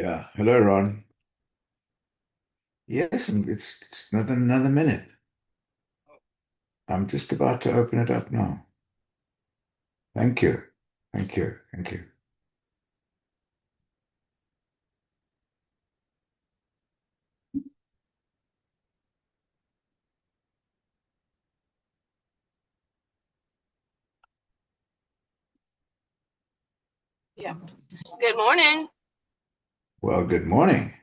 Yeah. Hello, Ron. Yes, and it's not another minute. I'm just about to open it up now. Thank you. Thank you. Thank you. Yeah. Good morning, Well, good morning.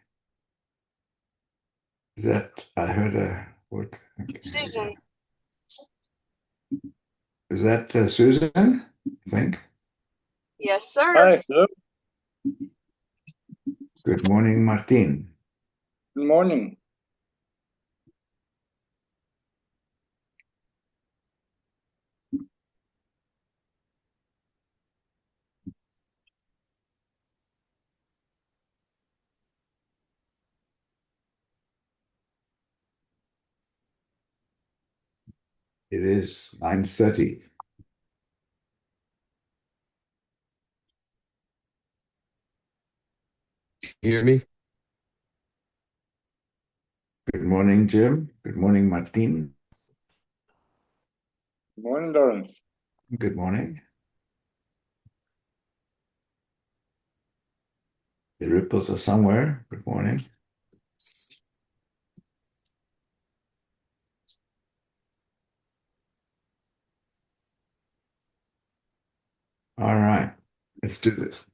Is that I heard a what? Okay, here we Susan. go. Is that Susan? I think. Yes, sir. Hi, hello. Good morning, Martin. Good morning. It is 9:30. Hear me? Good morning, Jim. Good morning, Martin. Good morning, Lawrence. Good morning. The ripples are somewhere. Good morning. All right. Let's do this.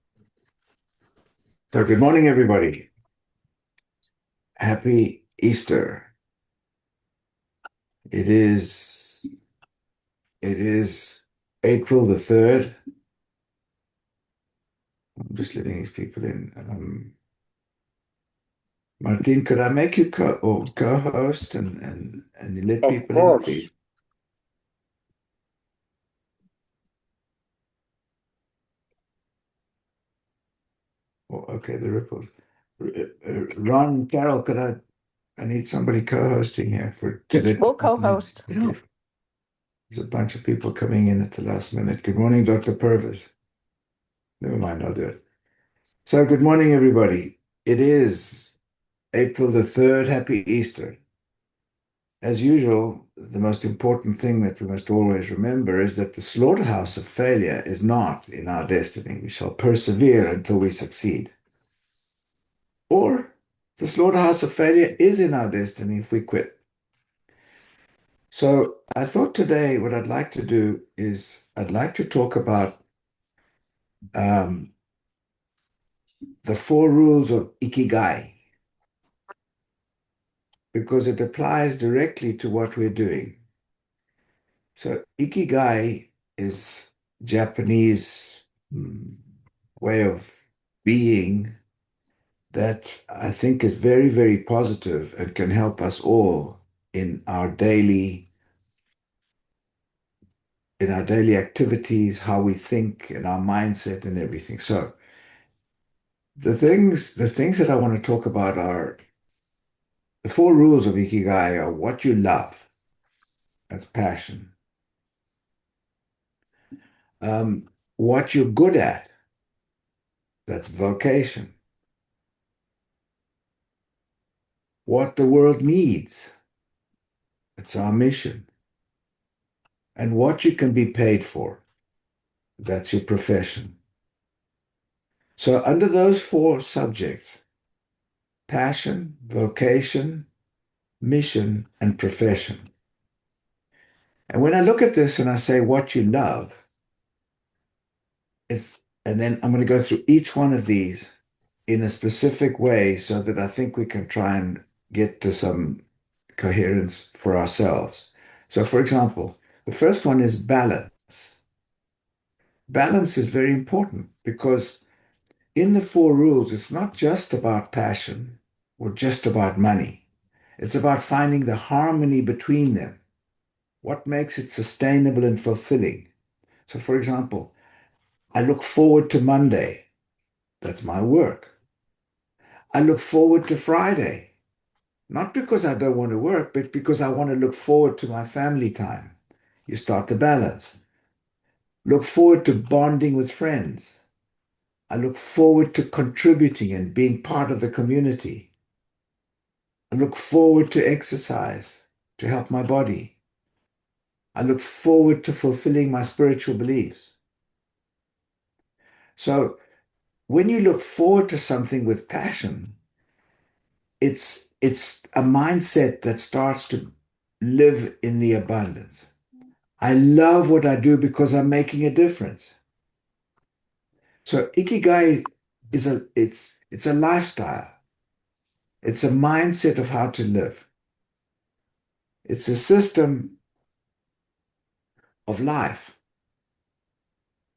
So, good morning, everybody. Happy Easter. It is it is April the 3rd. I'm just letting these people in. Martin, could I make you co-host and you let Of people in, course. please? Oh, okay, the ripples. Ron, Carol, I need somebody co-hosting here to let We'll people in. co-host. Okay. There's a bunch of people coming in at the last minute. Good morning, Dr. Purvis. Never mind, I'll do it. So, good morning, everybody. It is April the 3rd. Happy Easter. As usual, the most important thing that we must always remember is that the slaughterhouse of failure is not in our destiny. We shall persevere until we succeed. Or the slaughterhouse of failure is in our destiny if we quit. So I thought today what I'd like to do is I'd like to talk about um, the four rules of Ikigai because it applies directly to what we're doing. So Ikigai is Japanese way of being that I think is very, very positive and can help us all in our daily activities, how we think, and our mindset and everything. So the things that I want to talk about are the four rules of Ikigai are what you love, that's passion. What you're good at, that's vocation. What the world needs, it's our mission. And what you can be paid for, that's your profession. So, under those four subjects, passion, vocation, mission, and profession. And when I look at this and I say what you love, it's, and then I'm going to go through each one of these in a specific way so that I think we can try and get to some coherence for ourselves. So, for example, the first one is balance. Balance is very important because in the four rules, it's not just about passion or just about money. It's about finding the harmony between them. What makes it sustainable and fulfilling? So, for example, I look forward to Monday. That's my work. I look forward to Friday, not because I don't want to work, but because I want to look forward to my family time. You start to balance. Look forward to bonding with friends. I look forward to contributing and being part of the community. I look forward to exercise to help my body. I look forward to fulfilling my spiritual beliefs. So when you look forward to something with passion, it's a mindset that starts to live in the abundance. I love what I do because I'm making a difference. So ikigai it's a lifestyle. It's a mindset of how to live. It's a system of life.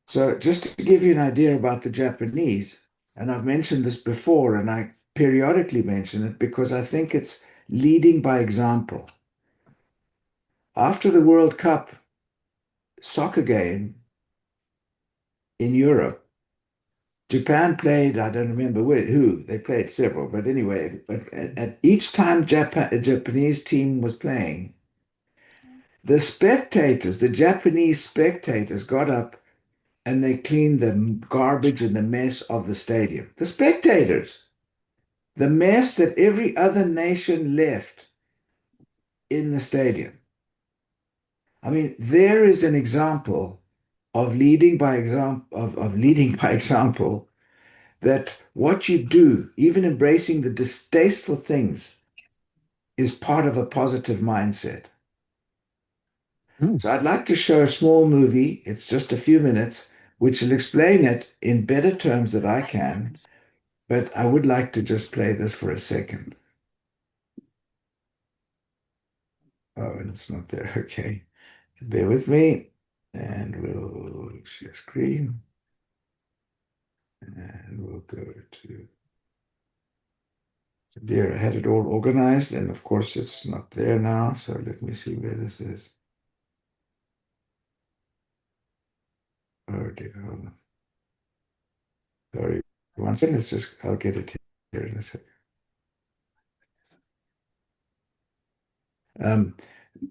So just to give you an idea about the Japanese, and I've mentioned this before, and I periodically mention it because I think it's leading by example. After the World Cup soccer game in Europe, Japan played, I don't remember who, they played several, but anyway, but at each time a Japanese team was playing, the spectators, the Japanese spectators got up and they cleaned the garbage and the mess of the stadium. The spectators, the mess that every other nation left in the stadium. I mean, there is an example of leading by example of leading by example that what you do, even embracing the distasteful things, is part of a positive mindset. Mm. So I'd like to show a small movie. It's just a few minutes, which will explain it in better terms than I can. But I would like to just play this for a second. Oh, and it's not there. Okay. Bear with me. And we'll share screen. And we'll go to there. I had it all organized. And of course, it's not there now. So let me see where this is. Oh, dear. Hold on. Sorry. One second. It's just, I'll get it here in a second.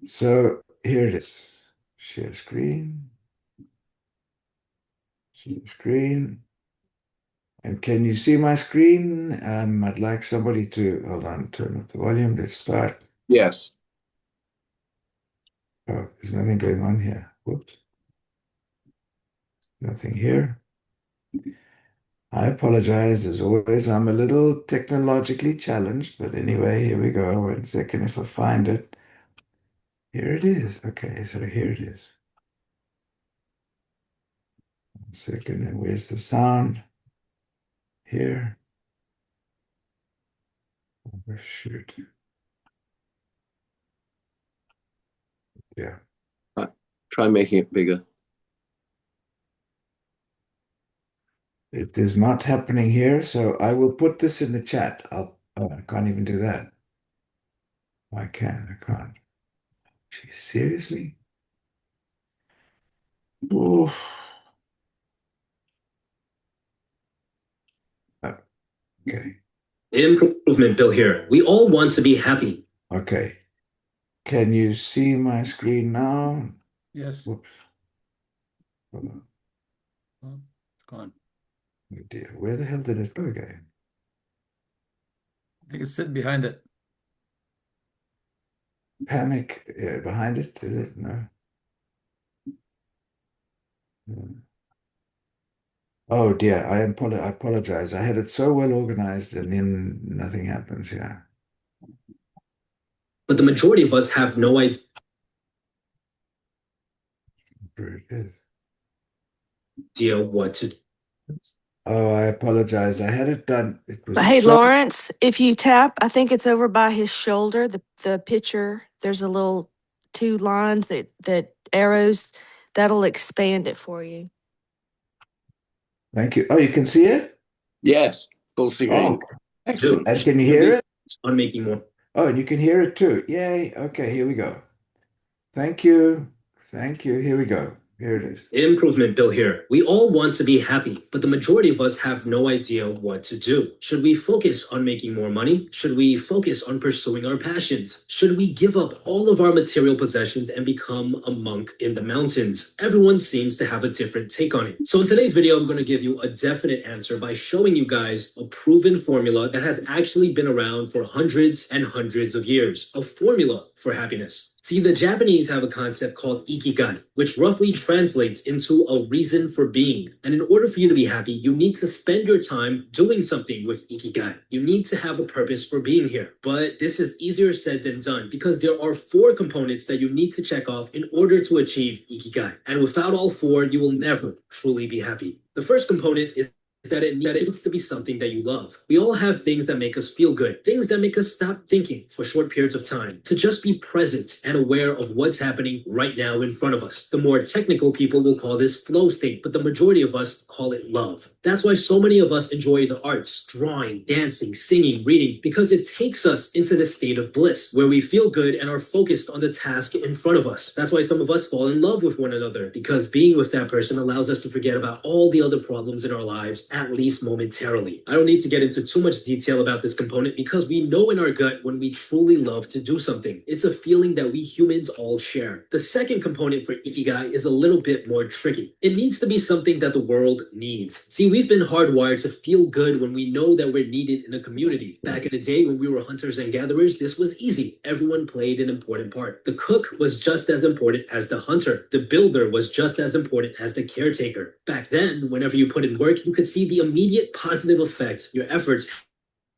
So here it is. Share screen. Share screen. And can you see my screen? I'd like somebody to, hold on, turn up the volume. Let's start. Yes. Oh, there's nothing going on here. Whoops. Nothing here. I apologize as always. I'm a little technologically challenged, but anyway, here we go. One second if I find it. Here it is. Okay, so here it is. One second, and where's the sound? Here. Oh, shoot. Yeah. Try making it bigger. It is not happening here, so I will put this in the chat. Oh, I can't even do that. I can, I can't. Gee, seriously? Oof. Okay. Improvement bill here. We all want to be happy. Okay. Can you see my screen now? Yes. Whoops. Hold on. Oh, it's gone. Oh dear. Where the hell did it go again? I think it's sitting behind it. Panic behind it, is it? No. No. Oh dear, I apologize. I had it so well organized and then nothing happens. Yeah. But the majority of us have no idea Here it is. what to do. Oh, I apologize. I had it done. It was Hey, so Lawrence, if you tap, I think it's over by his shoulder, the picture. There's a little two lines that arrows that'll expand it for you. thank you. Oh, you can see it? Yes. Full screen. Oh, Excellent. and can you hear it? On making more. Oh, and you can hear it too. Yay. Okay, here we go. Thank you. Thank you. Here we go. Here it is. Improvement Bill here. We all want to be happy, but the majority of us have no idea what to do. Should we focus on making more money? Should we focus on pursuing our passions? Should we give up all of our material possessions and become a monk in the mountains? Everyone seems to have a different take on it. So in today's video, I'm going to give you a definite answer by showing you guys a proven formula that has actually been around for hundreds and hundreds of years. A formula for happiness. See, the Japanese have a concept called ikigai, which roughly translates into a reason for being. And in order for you to be happy, you need to spend your time doing something with ikigai. You need to have a purpose for being here. But this is easier said than done because there are 4 components that you need to check off in order to achieve ikigai. And without all 4, you will never truly be happy. The first component is that it needs to be something that you love. We all have things that make us feel good, things that make us stop thinking for short periods of time, to just be present and aware of what's happening right now in front of us. The more technical people will call this flow state, but the majority of us call it love. That's why so many of us enjoy the arts, drawing, dancing, singing, reading, because it takes us into this state of bliss where we feel good and are focused on the task in front of us. That's why some of us fall in love with one another, because being with that person allows us to forget about all the other problems in our lives, at least momentarily. I don't need to get into too much detail about this component because we know in our gut when we truly love to do something. It's a feeling that we humans all share. The second component for ikigai is a little bit more tricky. It needs to be something that the world needs. See, we've been hardwired to feel good when we know that we're needed in a community. Back in the day when we were hunters and gatherers, this was easy. Everyone played an important part. The cook was just as important as the hunter. The builder was just as important as the caretaker. Back then, whenever you put in work, you could see the immediate positive effect your efforts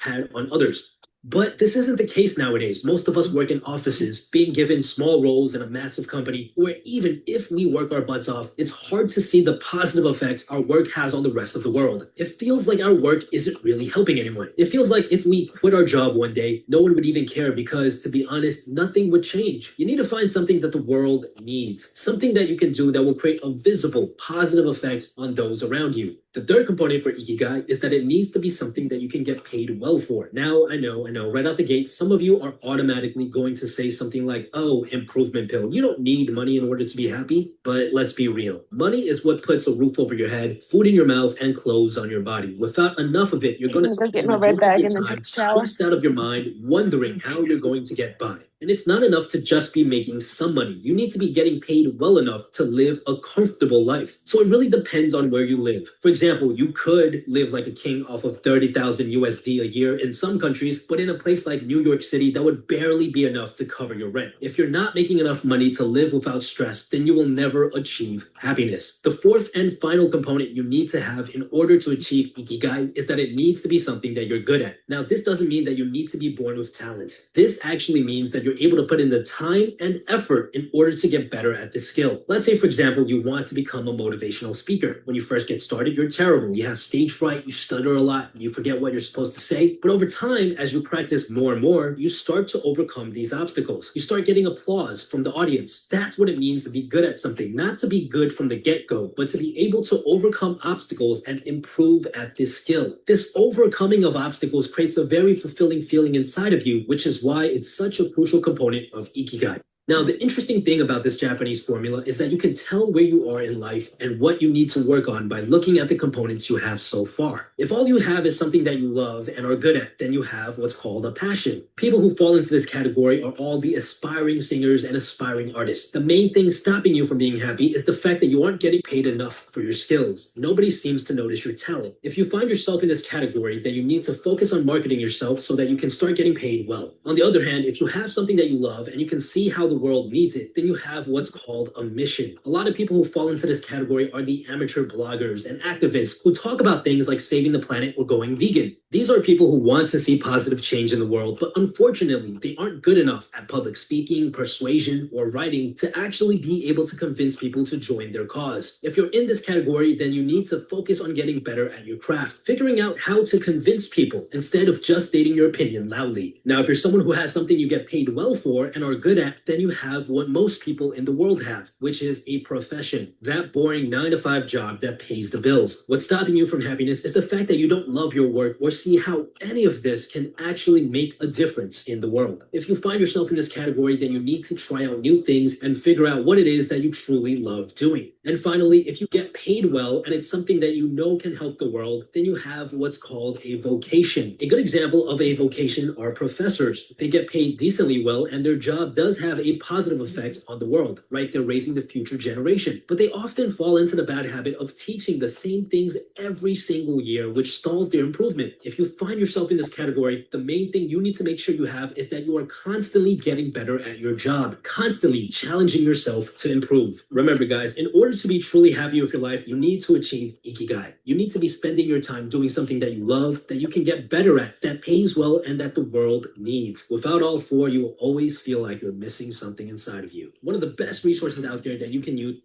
had on others. But this isn't the case nowadays. Most of us work in offices, being given small roles in a massive company, where even if we work our butts off, it's hard to see the positive effects our work has on the rest of the world. It feels like our work isn't really helping anyone. It feels like if we quit our job one day, no one would even care because, to be honest, nothing would change. You need to find something that the world needs, something that you can do that will create a visible, positive effect on those around you. The third component for ikigai is that it needs to be something that you can get paid well for. Now, I know, right out the gate, some of you are automatically going to say something like, oh, improvement pill. You don't need money in order to be happy, but let's be real. Money is what puts a roof over your head, food in your mouth, and clothes on your body. Without enough of it, you're going to Go spend get the my red majority bag of and your then time take a shower. stressed out of your mind, wondering how you're going to get by. And it's not enough to just be making some money. You need to be getting paid well enough to live a comfortable life. So it really depends on where you live. For example, you could live like a king off of 30,000 USD a year in some countries, but in a place like New York City, that would barely be enough to cover your rent. If you're not making enough money to live without stress, then you will never achieve happiness. The fourth and final component you need to have in order to achieve ikigai is that it needs to be something that you're good at. Now, this doesn't mean that you need to be born with talent. This actually means that you're able to put in the time and effort in order to get better at this skill. Let's say, for example, you want to become a motivational speaker. When you first get started, you're terrible. You have stage fright, you stutter a lot, you forget what you're supposed to say. But over time, as you practice more and more, you start to overcome these obstacles. You start getting applause from the audience. That's what it means to be good at something. Not to be good from the get-go, but to be able to overcome obstacles and improve at this skill. This overcoming of obstacles creates a very fulfilling feeling inside of you, which is why it's such a crucial component of ikigai. Now, the interesting thing about this Japanese formula is that you can tell where you are in life and what you need to work on by looking at the components you have so far. If all you have is something that you love and are good at, then you have what's called a passion. People who fall into this category are all the aspiring singers and aspiring artists. The main thing stopping you from being happy is the fact that you aren't getting paid enough for your skills. Nobody seems to notice your talent. If you find yourself in this category, then you need to focus on marketing yourself so that you can start getting paid well. On the other hand, if you have something that you love and you can see how the world needs it, then you have what's called a mission. A lot of people who fall into this category are the amateur bloggers and activists who talk about things like saving the planet or going vegan. These are people who want to see positive change in the world, but unfortunately, they aren't good enough at public speaking, persuasion, or writing to actually be able to convince people to join their cause. If you're in this category, then you need to focus on getting better at your craft, figuring out how to convince people instead of just stating your opinion loudly. Now, if you're someone who has something you get paid well for and are good at, then you have what most people in the world have, which is a profession. That boring 9-to-5 job that pays the bills. What's stopping you from happiness is the fact that you don't love your work or see how any of this can actually make a difference in the world. If you find yourself in this category, then you need to try out new things and figure out what it is that you truly love doing. And finally, if you get paid well and it's something that you know can help the world, then you have what's called a vocation. A good example of a vocation are professors. They get paid decently well and their job does have a positive effect on the world, right? They're raising the future generation. But they often fall into the bad habit of teaching the same things every single year, which stalls their improvement. If you find yourself in this category, the main thing you need to make sure you have is that you are constantly getting better at your job, constantly challenging yourself to improve. Remember, guys, in order to be truly happy with your life, you need to achieve ikigai. You need to be spending your time doing something that you love, that you can get better at, that pays well, and that the world needs. Without all four, you will always feel like you're missing something inside of you. One of the best resources out there that you can use.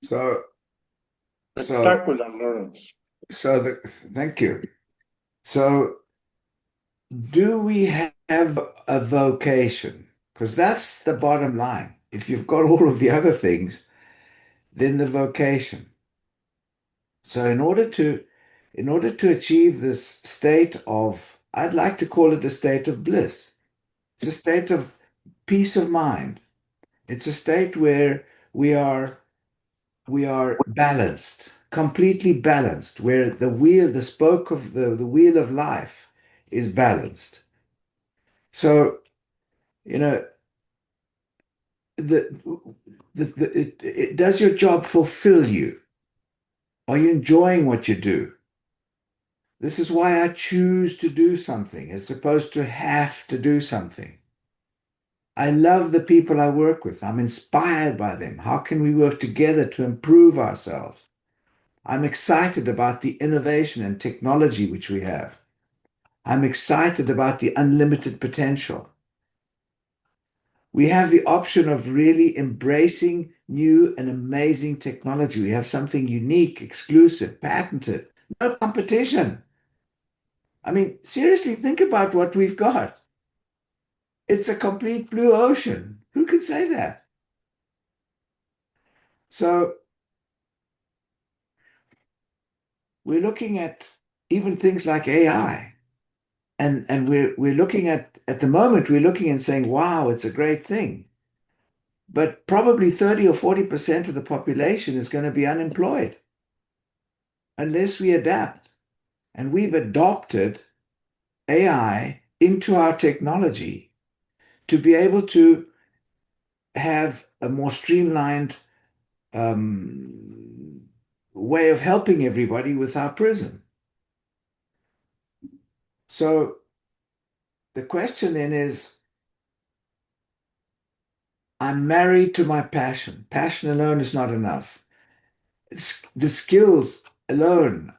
So, Spectacular, Lawrence. thank you. So, do we have a vocation? Because that's the bottom line. If you've got all of the other things, then the vocation. So in order to achieve this state of, I'd like to call it a state of bliss. It's a state of peace of mind. It's a state where we are balanced, completely balanced, where the spoke of the wheel of life is balanced. So, you know, the, does your job fulfill you? Are you enjoying what you do? This is why I choose to do something as opposed to have to do something. I love the people I work with. I'm inspired by them. How can we work together to improve ourselves? I'm excited about the innovation and technology which we have. I'm excited about the unlimited potential. We have the option of really embracing new and amazing technology. We have something unique, exclusive, patented, no competition. I mean, seriously, think about what we've got. It's a complete blue ocean. Who can say that? So we're looking at even things like AI. And we're looking at the moment, we're looking and saying, wow, it's a great thing. But probably 30 or 40% of the population is going to be unemployed unless we adapt. And we've adopted AI into our technology to be able to have a more streamlined way of helping everybody with our prism. So the question then is, I'm married to my passion. Passion alone is not enough. The skills alone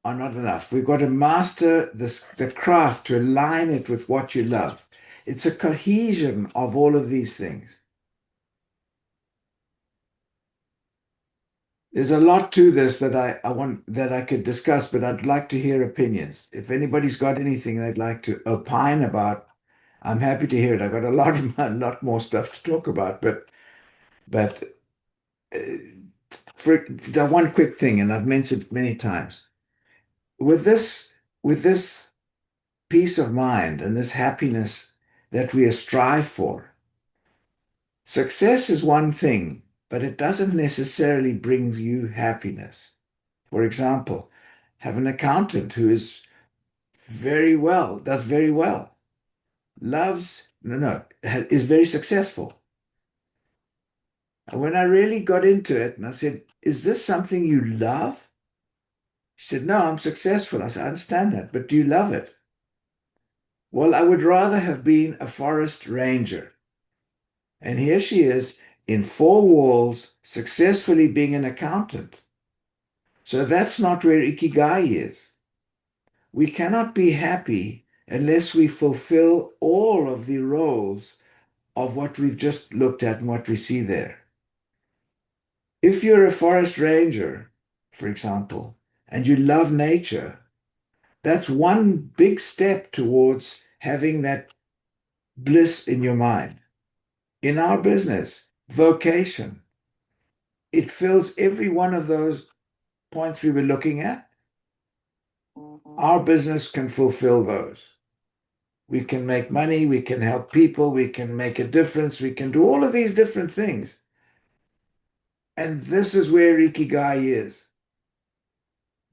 are not enough. We've got to master the craft to align it with what you love. It's a cohesion of all of these things. There's a lot to this that I want that I could discuss, but I'd like to hear opinions. If anybody's got anything they'd like to opine about, I'm happy to hear it. I've got a lot more stuff to talk about, but uh, for the one quick thing, and I've mentioned it many times, with this peace of mind and this happiness that we strive for, success is one thing, but it doesn't necessarily bring you happiness. For example, have an accountant who is does very well, loves, no, no, is very successful. And when I really got into it and I said, is this something you love? She said, no, I'm successful. I said, I understand that, but do you love it? Well, I would rather have been a forest ranger. And here she is in four walls, successfully being an accountant. So that's not where Ikigai is. We cannot be happy unless we fulfill all of the roles of what we've just looked at and what we see there. If you're a forest ranger, for example, and you love nature, that's one big step towards having that bliss in your mind. In our business, vocation, it fills every one of those points we were looking at. Our business can fulfill those. We can make money, we can help people, we can make a difference, we can do all of these different things. And this is where Ikigai is,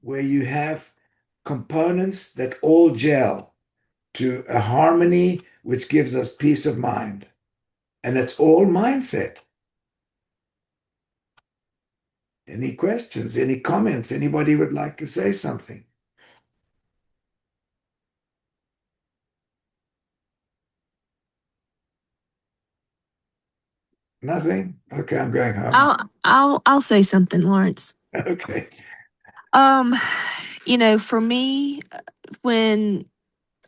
where you have components that all gel to a harmony which gives us peace of mind. And it's all mindset. Any questions, any comments? Anybody would like to say something? Nothing? Okay, I'm going home. I'll say something, Lawrence. Okay. Um, for me, when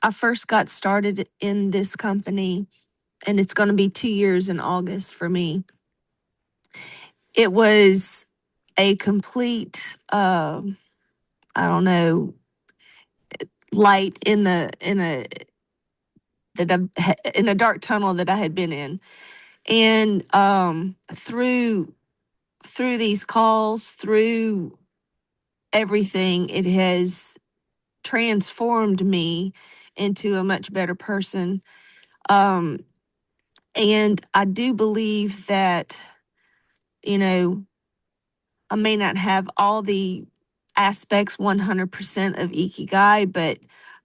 I first got started in this company, and it's going to be 2 years in August for me, it was a complete, I don't know, light in a dark tunnel that I had been in, and through these calls, through everything, it has transformed me into a much better person. Um, and I do believe that, you know, I may not have all the aspects 100% of Ikigai, but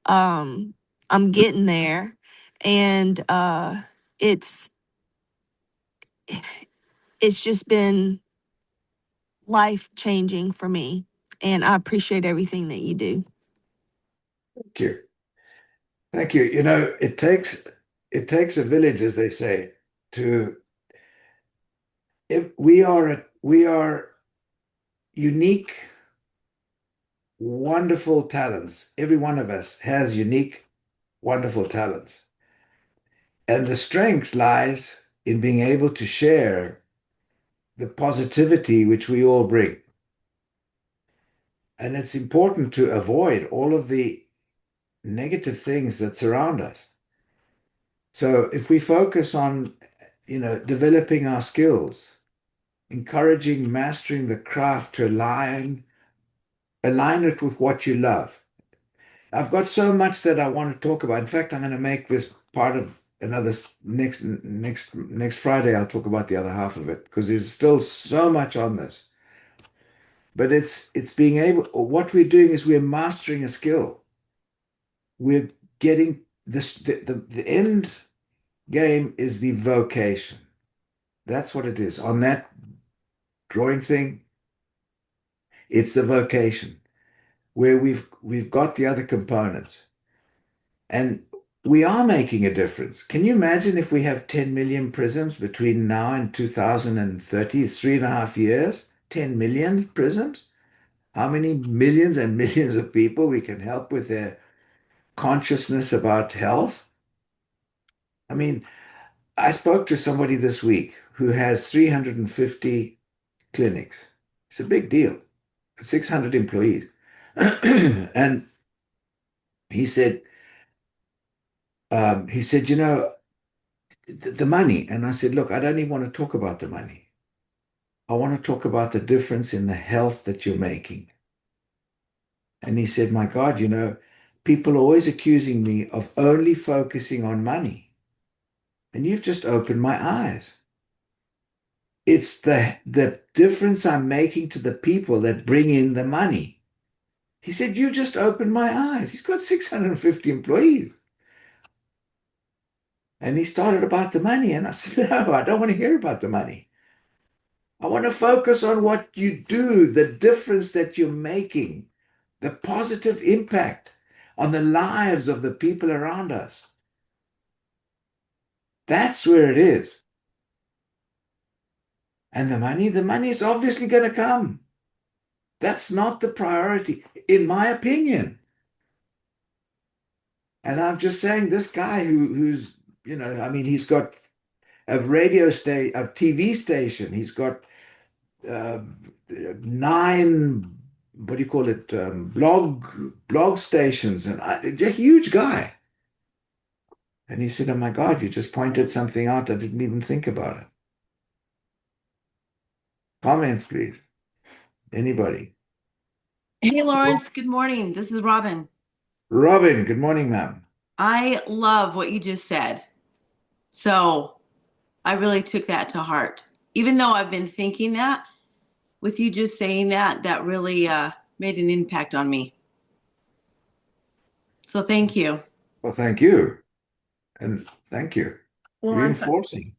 um, I'm getting there. And it's it's just been life changing for me. And I appreciate everything that you do. Thank you. Thank you. It takes a village, as they say, to if we are unique, wonderful talents. Every one of us has unique, wonderful talents. And the strength lies in being able to share the positivity which we all bring. And it's important to avoid all of the negative things that surround us. So if we focus on, developing our skills, encouraging, mastering the craft to align it with what you love. I've got so much that I want to talk about. In fact, I'm going to make this part of another next Friday. I'll talk about the other half of it because there's still so much on this. But it's being able. What we're doing is we're mastering a skill. We're getting this. The end game is the vocation. That's what it is. On that drawing thing, it's the vocation where we've got the other components. And we are making a difference. Can you imagine if we have 10 million prisms between now and 2030? It's 3.5 years, 10 million prisms. How many millions and millions of people we can help with their consciousness about health? I mean, I spoke to somebody this week who has 350 clinics. It's a big deal. 600 employees. And he said, the money. And I said, look, I don't even want to talk about the money. I want to talk about the difference in the health that you're making. And he said, my God, people are always accusing me of only focusing on money. And you've just opened my eyes. It's the difference I'm making to the people that bring in the money. He said, you just opened my eyes. He's got 650 employees. And he started about the money. And I said, no, I don't want to hear about the money. I want to focus on what you do, the difference that you're making, the positive impact on the lives of the people around us. That's where it is. And the money is obviously going to come. That's not the priority, in my opinion. And I'm just saying, this guy who's, he's got a radio station, a TV station. He's got uh, 9, what do you call it, blog stations, and a huge guy. And he said, oh my God, you just pointed something out I didn't even think about it. Comments, please. Anybody? Hey, Lawrence, good morning. This is Robin. Robin, good morning, ma'am. I love what you just said. So I really took that to heart. Even though I've been thinking that, with you just saying that, that really made an impact on me. So thank you. Well, thank you. And thank you. Lawrence, Reinforcing.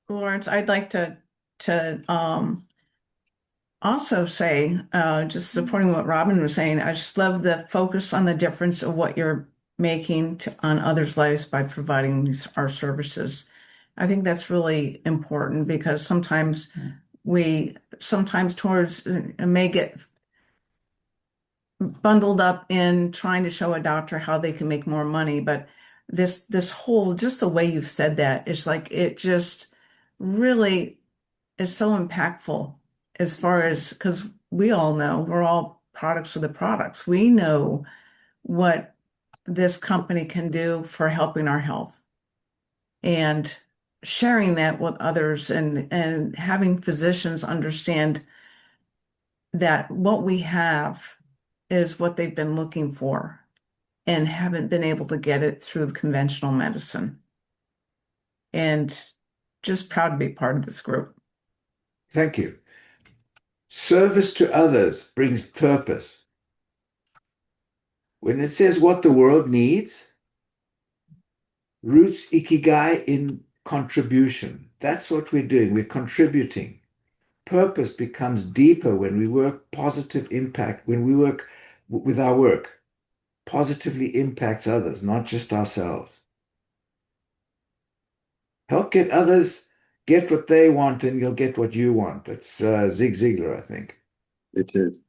I'd like to also say, just supporting what Robin was saying, I just love the focus on the difference of what you're making on others' lives by providing our services. I think that's really important because sometimes towards may get bundled up in trying to show a doctor how they can make more money, but this whole, just the way you've said that, it's like it just really is so impactful as far as, because we all know we're all products of the products. We know what this company can do for helping our health and sharing that with others, and having physicians understand that what we have is what they've been looking for and haven't been able to get it through the conventional medicine. And just proud to be part of this group. Thank you. Service to others brings purpose. When it says what the world needs, roots ikigai in contribution. That's what we're doing. We're contributing. Purpose becomes deeper when we work positive impact, when we work with our work, positively impacts others, not just ourselves. Help get others get what they want and you'll get what you want. That's Zig Ziglar, I think. It is.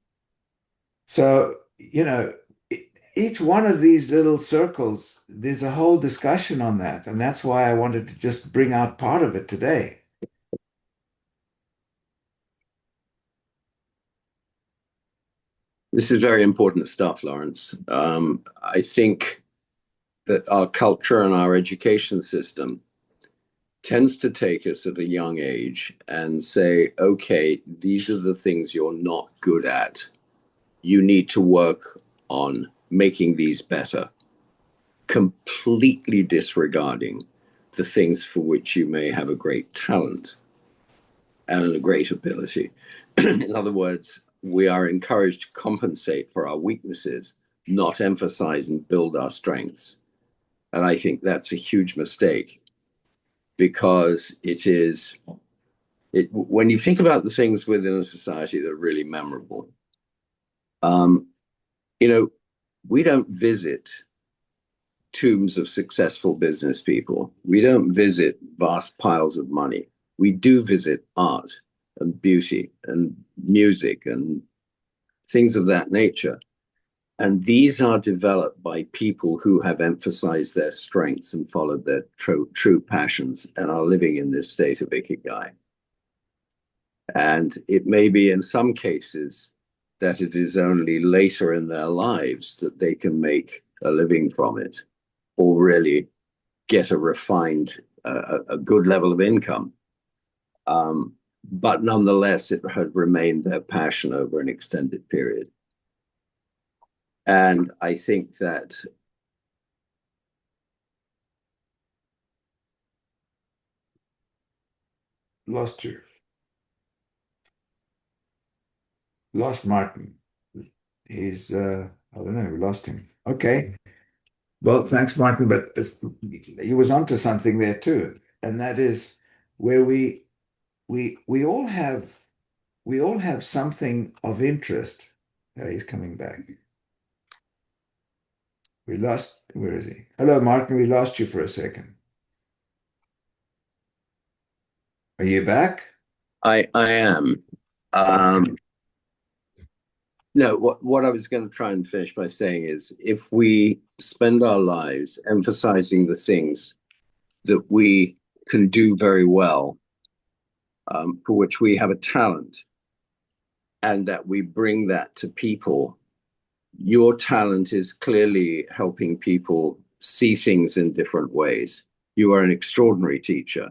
So, each one of these little circles, there's a whole discussion on that. And that's why I wanted to just bring out part of it today. This is very important stuff, Lawrence. I think that our culture and our education system tends to take us at a young age and say, okay, these are the things you're not good at. You need to work on making these better, completely disregarding the things for which you may have a great talent and a great ability. In other words, we are encouraged to compensate for our weaknesses, not emphasize and build our strengths. And I think that's a huge mistake, because when you think about the things within a society that are really memorable, we don't visit tombs of successful business people. We don't visit vast piles of money. We do visit art and beauty and music and things of that nature. And these are developed by people who have emphasized their strengths and followed their true passions and are living in this state of ikigai. And it may be in some cases that it is only later in their lives that they can make a living from it, or really get a refined, a good level of income. But nonetheless, it had remained their passion over an extended period. And I think that Lost you. Lost Martin. He's, I don't know, we lost him. Okay. Well, thanks, Martin, but he was onto something there too. And that is where we all have something of interest. Oh, he's coming back. We lost, where is he? Hello, Martin, we lost you for a second. Are you back? I am. No, what I was going to try and finish by saying is, if we spend our lives emphasizing the things that we can do very well, for which we have a talent, and that we bring that to people, your talent is clearly helping people see things in different ways. You are an extraordinary teacher.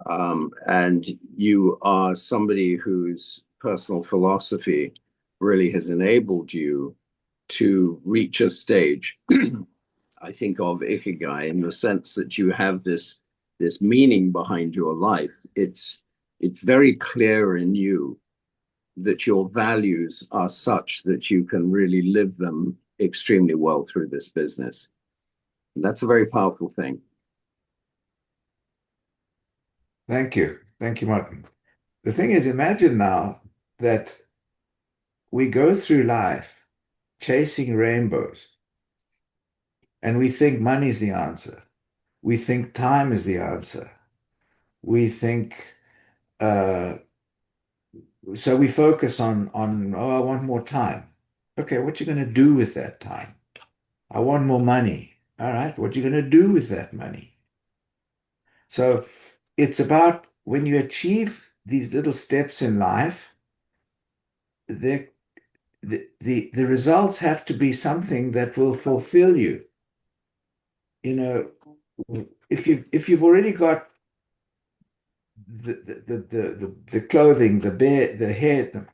And you are somebody whose personal philosophy really has enabled you to reach a stage, I think, of ikigai, in the sense that you have this meaning behind your life. It's very clear in you that your values are such that you can really live them extremely well through this business. And that's a very powerful thing. Thank you. Thank you, Martin. The thing is, imagine now that we go through life chasing rainbows and we think money is the answer. We think time is the answer. We think, uh, so we focus on, oh, I want more time. Okay, what you going to do with that time? I want more money. All right, what you going to do with that money? So it's about when you achieve these little steps in life, the results have to be something that will fulfill you. You know, if you've already got the clothing, the bed, the head,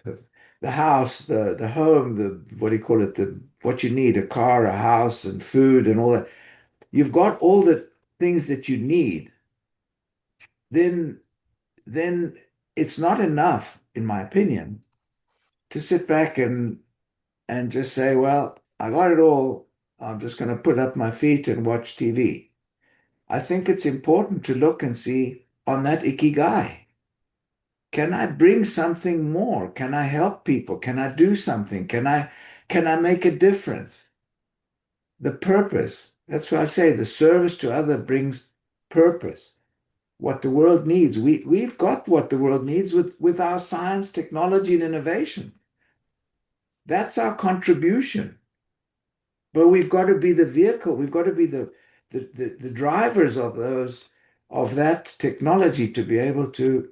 the house, the home, the what do you call it, the what you need, a car, a house, and food and all that. You've got all the things that you need, then then it's not enough, in my opinion, to sit back and just say, well, I got it all. I'm just going to put up my feet and watch TV. I think it's important to look and see on that ikigai. Can I bring something more? Can I help people? Can I do something? Can I make a difference? The purpose. That's why I say the service to other brings purpose. What the world needs. We've got what the world needs with our science, technology, and innovation. That's our contribution. But we've got to be the vehicle. We've got to be the drivers of that technology to be able to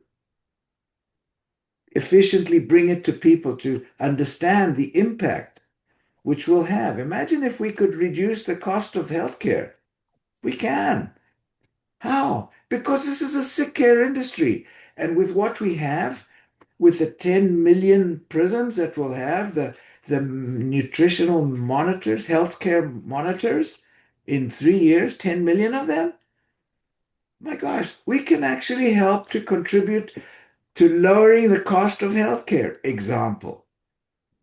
efficiently bring it to people to understand the impact which we'll have. Imagine if we could reduce the cost of healthcare. We can. How? Because this is a sick care industry. And with what we have, with the 10 million prisons that we'll have, the nutritional monitors, healthcare monitors, in 3 years, 10 million of them. My gosh, we can actually help to contribute to lowering the cost of healthcare. Example.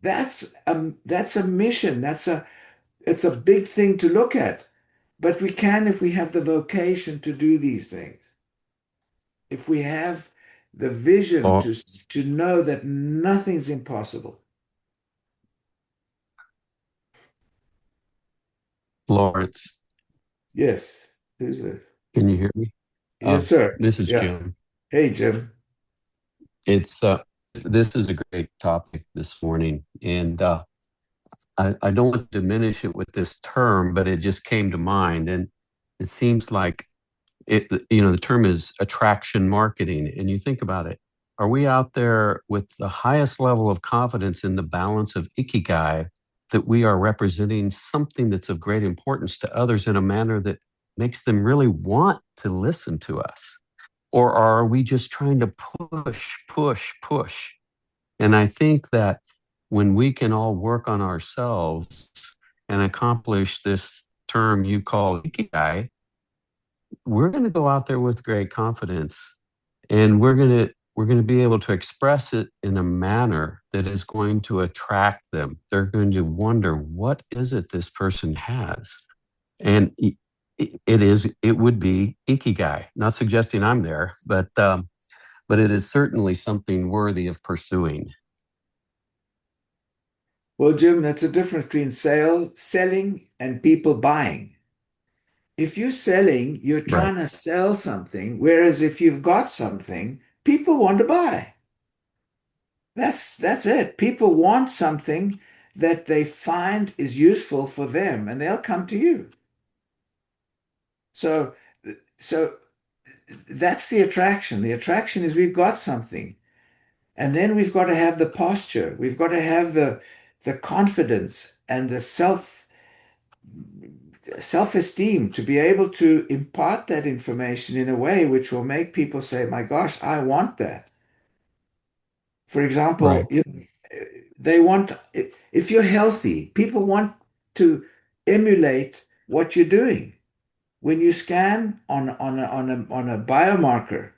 That's a mission. It's a big thing to look at. But we can if we have the vocation to do these things. If we have the vision Law- to know that nothing's impossible. Lawrence, Yes. Who's this? can you hear me? Yes, sir. This is Yeah. Jim. Hey, Jim. It's this is a great topic this morning, and I don't want to diminish it with this term, but it just came to mind, and it seems like the term is attraction marketing, and you think about it. Are we out there with the highest level of confidence in the balance of ikigai that we are representing something that's of great importance to others in a manner that makes them really want to listen to us? Or are we just trying to push, push, push? And I think that when we can all work on ourselves and accomplish this term you call ikigai, we're going to go out there with great confidence, and we're going to be able to express it in a manner that is going to attract them. They're going to wonder, what is it this person has? And it would be ikigai. Not suggesting I'm there, but it is certainly something worthy of pursuing. Well, Jim, that's the difference between selling and people buying. If you're selling, you're Right. trying to sell something, whereas if you've got something, people want to buy. That's it. People want something that they find is useful for them, and they'll come to you. So, so that's the attraction. The attraction is we've got something, and then we've got to have the posture. We've got to have the confidence and the self-esteem to be able to impart that information in a way which will make people say, "My gosh, I want that." For example, Right. they want, if you're healthy, people want to emulate what you're doing. When you scan on a biomarker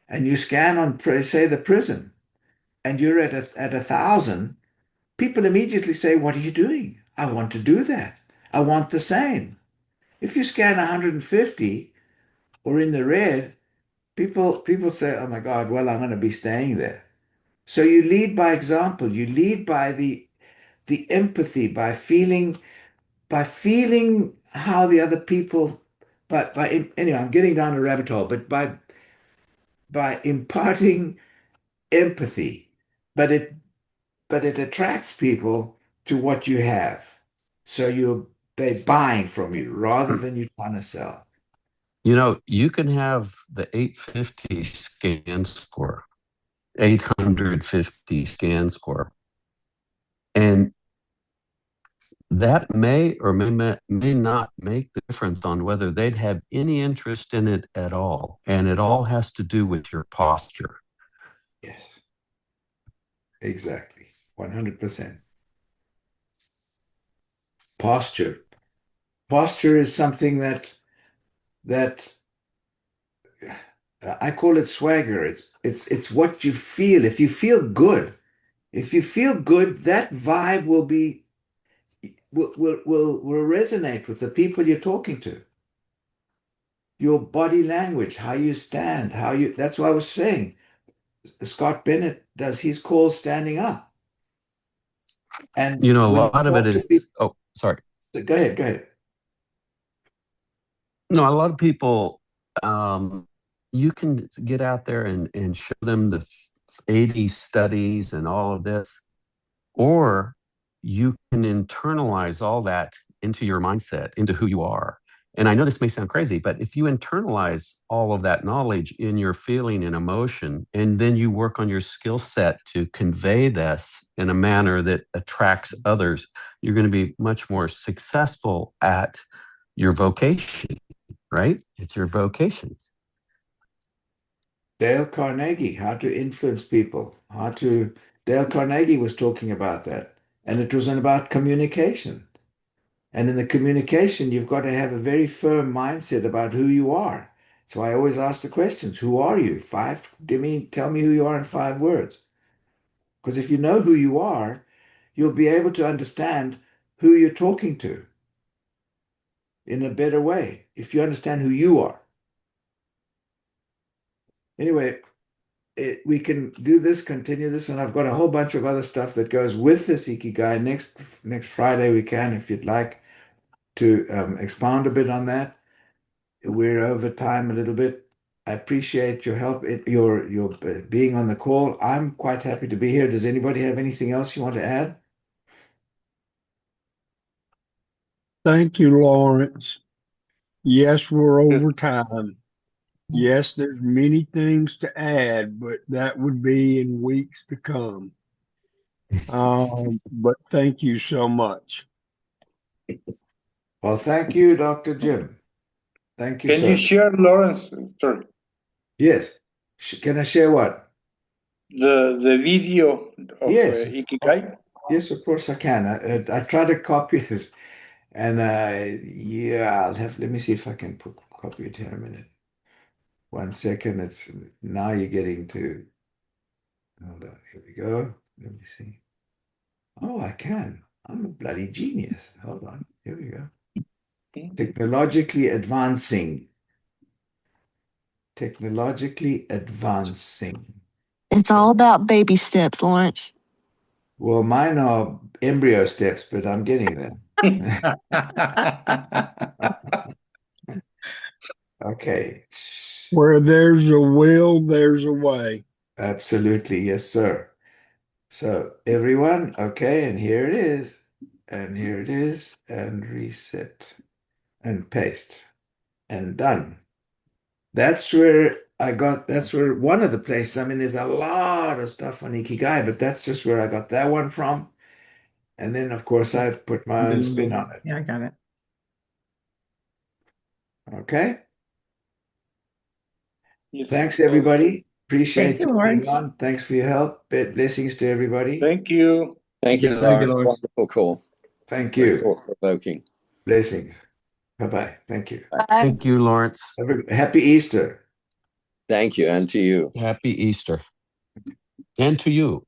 and you scan on, say, the prison, and you're at 1,000, people immediately say, "What are you doing? I want to do that. I want the same." If you scan 150 or in the red, people say, "Oh my God, well, I'm going to be staying there." So you lead by example. You lead by the empathy, by feeling how the other people, but by anyway, I'm getting down a rabbit hole, but by imparting empathy, but it attracts people to what you have. So they're buying from you rather than you trying to sell. You know, you can have the 850 scan score, 850 scan score, and that may or may not make the difference on whether they'd have any interest in it at all. And it all has to do with your posture. Yes, exactly. 100%. Posture. Posture is something that I call it swagger. It's what you feel. If you feel good, that vibe will resonate with the people you're talking to. Your body language, how you stand, that's what I was saying. Scott Bennett does his calls standing up. And You know, a when you lot of it talk to is, people, oh, sorry. go ahead, go ahead. No, a lot of people, you can get out there and show them the 80 studies and all of this, or you can internalize all that into your mindset, into who you are. And I know this may sound crazy, but if you internalize all of that knowledge in your feeling and emotion, and then you work on your skill set to convey this in a manner that attracts others, you're going to be much more successful at your vocation, right? It's your vocations. Dale Carnegie, how to influence people, Dale Carnegie was talking about that. And it was about communication. And in the communication, you've got to have a very firm mindset about who you are. So I always ask the questions, who are you? Tell me who you are in 5 words. Because if you know who you are, you'll be able to understand who you're talking to in a better way if you understand who you are. Anyway, we can do this, continue this, and I've got a whole bunch of other stuff that goes with this Ikigai. Next Friday we can, if you'd like to expound a bit on that. We're over time a little bit. I appreciate your help, your being on the call. I'm quite happy to be here. Does anybody have anything else you want to add? Thank you, Lawrence. Yes, we're over time. Yes, there's many things to add, but that would be in weeks to come. But thank you so much. Well, thank you, Dr. Jim. Thank you, Can you sir. share, Lawrence? Sorry, Yes. Can I share what? the video of Yes. Ikigai? Yes, of course I can. I try to copy it, and yeah, let me see if I can copy it here in a minute. 1 second. Now you're getting to. Hold on. Here we go. Let me see. Oh, I can. I'm a bloody genius. Hold on. Here we go. Technologically advancing. Technologically advancing. It's all about baby steps, Lawrence. Well, mine are embryo steps, but I'm getting there. Okay. Where there's a will, there's a way. Absolutely. Yes, sir. So everyone, okay, and here it is. And here it is. And reset. And paste. And done. That's where one of the places, I mean, there's a lot of stuff on Ikigai, but that's just where I got that one from. And then, of course, I put my own spin on it. Yeah, I got it. Okay. Yes. Thanks, everybody. Appreciate Thank you, you being Lawrence. on. Thanks for your help. Blessings to everybody. Thank you. Thank you, Thank you, Lawrence. Lawrence. Wonderful call. Thank Very you. thought-provoking. Blessings. Bye-bye. Thank you. Bye. Thank you, Lawrence. Happy Easter. Thank you, and to you. Happy Easter. And to you.